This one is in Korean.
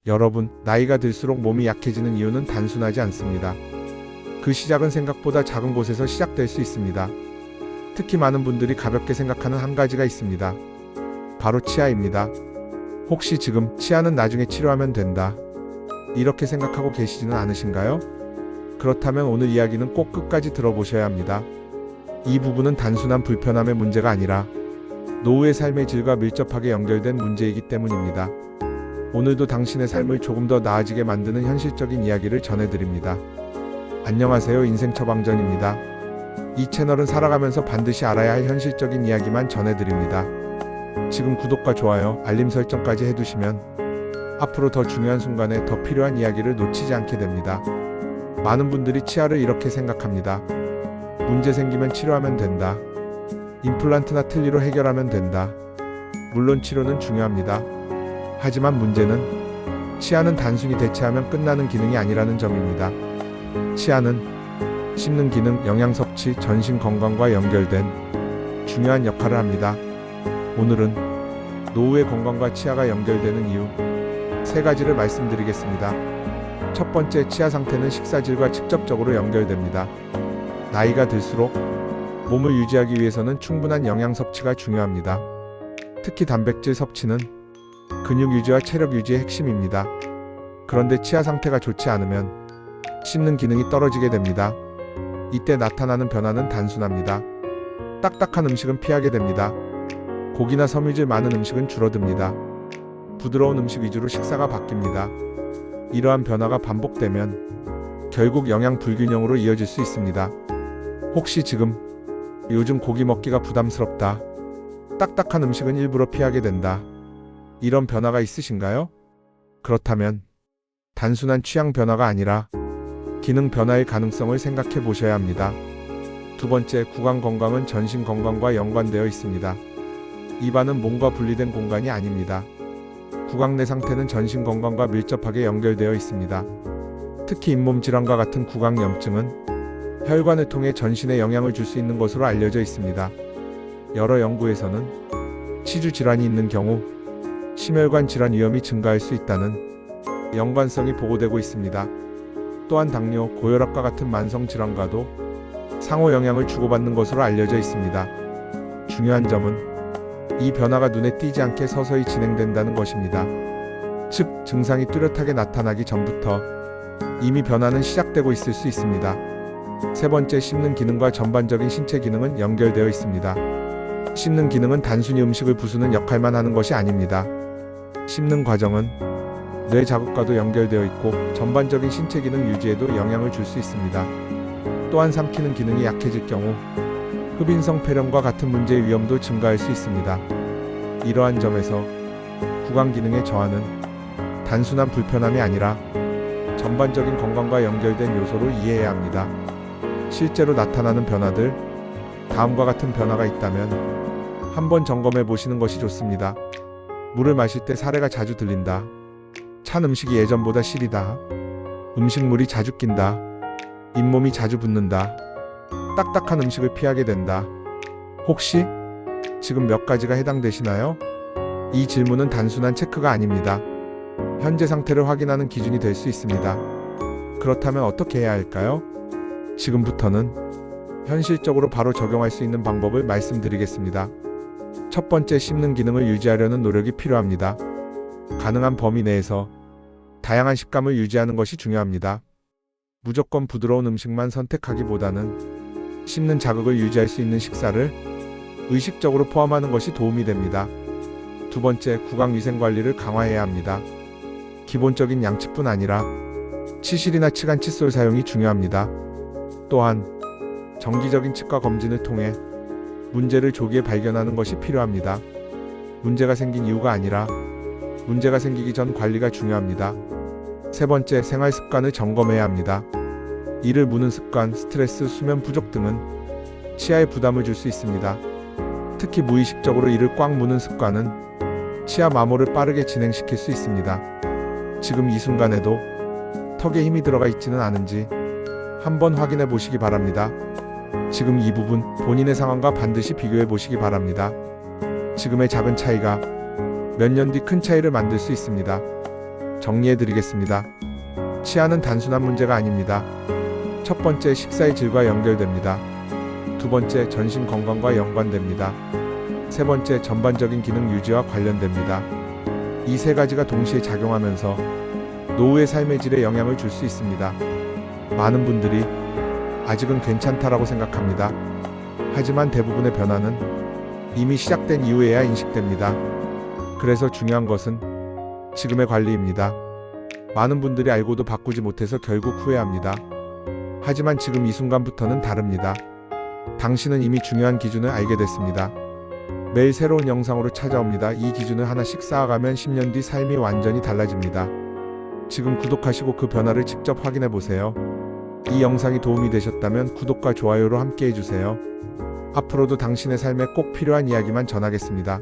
여러분, 나이가 들수록 몸이 약해지는 이유는 단순하지 않습니다. 그 시작은 생각보다 작은 곳에서 시작될 수 있습니다. 특히 많은 분들이 가볍게 생각하는 한 가지가 있습니다. 바로 치아입니다. 혹시 지금 치아는 나중에 치료하면 된다, 이렇게 생각하고 계시지는 않으신가요? 그렇다면 오늘 이야기는 꼭 끝까지 들어보셔야 합니다. 이 부분은 단순한 불편함의 문제가 아니라 노후의 삶의 질과 밀접하게 연결된 문제이기 때문입니다. 오늘도 당신의 삶을 조금 더 나아지게 만드는 현실적인 이야기를 전해드립니다. 안녕하세요, 인생 처방전입니다. 이 채널은 살아가면서 반드시 알아야 할 현실적인 이야기만 전해드립니다. 지금 구독과 좋아요, 알림 설정까지 해두시면 앞으로 더 중요한 순간에 더 필요한 이야기를 놓치지 않게 됩니다. 많은 분들이 치아를 이렇게 생각합니다. 문제 생기면 치료하면 된다. 임플란트나 틀니로 해결하면 된다. 물론 치료는 중요합니다. 하지만 문제는 치아는 단순히 대체하면 끝나는 기능이 아니라는 점입니다. 치아는 씹는 기능, 영양 섭취, 전신 건강과 연결된 중요한 역할을 합니다. 오늘은 노후의 건강과 치아가 연결되는 이유 3가지를 말씀드리겠습니다. 첫 번째, 치아 상태는 식사질과 직접적으로 연결됩니다. 나이가 들수록 몸을 유지하기 위해서는 충분한 영양 섭취가 중요합니다. 특히 단백질 섭취는 근육 유지와 체력 유지의 핵심입니다. 그런데 치아 상태가 좋지 않으면 씹는 기능이 떨어지게 됩니다. 이때 나타나는 변화는 단순합니다. 딱딱한 음식은 피하게 됩니다. 고기나 섬유질 많은 음식은 줄어듭니다. 부드러운 음식 위주로 식사가 바뀝니다. 이러한 변화가 반복되면 결국 영양 불균형으로 이어질 수 있습니다. 혹시 지금 요즘 고기 먹기가 부담스럽다, 딱딱한 음식은 일부러 피하게 된다, 이런 변화가 있으신가요? 그렇다면 단순한 취향 변화가 아니라 기능 변화의 가능성을 생각해 보셔야 합니다. 두 번째, 구강 건강은 전신 건강과 연관되어 있습니다. 입안은 몸과 분리된 공간이 아닙니다. 구강 내 상태는 전신 건강과 밀접하게 연결되어 있습니다. 특히 잇몸 질환과 같은 구강염증은 혈관을 통해 전신에 영향을 줄 수 있는 것으로 알려져 있습니다. 여러 연구에서는 치주 질환이 있는 경우 심혈관 질환 위험이 증가할 수 있다는 연관성이 보고되고 있습니다. 또한 당뇨, 고혈압과 같은 만성 질환과도 상호 영향을 주고받는 것으로 알려져 있습니다. 중요한 점은 이 변화가 눈에 띄지 않게 서서히 진행된다는 것입니다. 즉, 증상이 뚜렷하게 나타나기 전부터 이미 변화는 시작되고 있을 수 있습니다. 세 번째, 씹는 기능과 전반적인 신체 기능은 연결되어 있습니다. 씹는 기능은 단순히 음식을 부수는 역할만 하는 것이 아닙니다. 씹는 과정은 뇌 자극과도 연결되어 있고 전반적인 신체 기능 유지에도 영향을 줄 수 있습니다. 또한 삼키는 기능이 약해질 경우 흡인성 폐렴과 같은 문제의 위험도 증가할 수 있습니다. 이러한 점에서 구강 기능의 저하는 단순한 불편함이 아니라 전반적인 건강과 연결된 요소로 이해해야 합니다. 실제로 나타나는 변화들, 다음과 같은 변화가 있다면 한번 점검해 보시는 것이 좋습니다. 물을 마실 때 사레가 자주 들린다. 찬 음식이 예전보다 시리다. 음식물이 자주 낀다. 잇몸이 자주 붓는다. 딱딱한 음식을 피하게 된다. 혹시 지금 몇 가지가 해당되시나요? 이 질문은 단순한 체크가 아닙니다. 현재 상태를 확인하는 기준이 될 수 있습니다. 그렇다면 어떻게 해야 할까요? 지금부터는 현실적으로 바로 적용할 수 있는 방법을 말씀드리겠습니다. 첫 번째, 씹는 기능을 유지하려는 노력이 필요합니다. 가능한 범위 내에서 다양한 식감을 유지하는 것이 중요합니다. 무조건 부드러운 음식만 선택하기보다는 씹는 자극을 유지할 수 있는 식사를 의식적으로 포함하는 것이 도움이 됩니다. 두 번째, 구강 위생 관리를 강화해야 합니다. 기본적인 양치뿐 아니라 치실이나 치간 칫솔 사용이 중요합니다. 또한 정기적인 치과 검진을 통해 문제를 조기에 발견하는 것이 필요합니다. 문제가 생긴 이유가 아니라 문제가 생기기 전 관리가 중요합니다. 세 번째, 생활 습관을 점검해야 합니다. 이를 무는 습관, 스트레스, 수면 부족 등은 치아에 부담을 줄 수 있습니다. 특히 무의식적으로 이를 꽉 무는 습관은 치아 마모를 빠르게 진행시킬 수 있습니다. 지금 이 순간에도 턱에 힘이 들어가 있지는 않은지 한번 확인해 보시기 바랍니다. 지금 이 부분 본인의 상황과 반드시 비교해 보시기 바랍니다. 지금의 작은 차이가 몇 년 뒤 큰 차이를 만들 수 있습니다. 정리해드리겠습니다. 치아는 단순한 문제가 아닙니다. 첫 번째, 식사의 질과 연결됩니다. 두 번째, 전신 건강과 연관됩니다. 세 번째, 전반적인 기능 유지와 관련됩니다. 이 세 가지가 동시에 작용하면서 노후의 삶의 질에 영향을 줄 수 있습니다. 많은 분들이 아직은 괜찮다라고 생각합니다. 하지만 대부분의 변화는 이미 시작된 이후에야 인식됩니다. 그래서 중요한 것은 지금의 관리입니다. 많은 분들이 알고도 바꾸지 못해서 결국 후회합니다. 하지만 지금 이 순간부터는 다릅니다. 당신은 이미 중요한 기준을 알게 됐습니다. 매일 새로운 영상으로 찾아옵니다. 이 기준을 하나씩 쌓아가면 10년 뒤 삶이 완전히 달라집니다. 지금 구독하시고 그 변화를 직접 확인해 보세요. 이 영상이 도움이 되셨다면 구독과 좋아요로 함께 해주세요. 앞으로도 당신의 삶에 꼭 필요한 이야기만 전하겠습니다.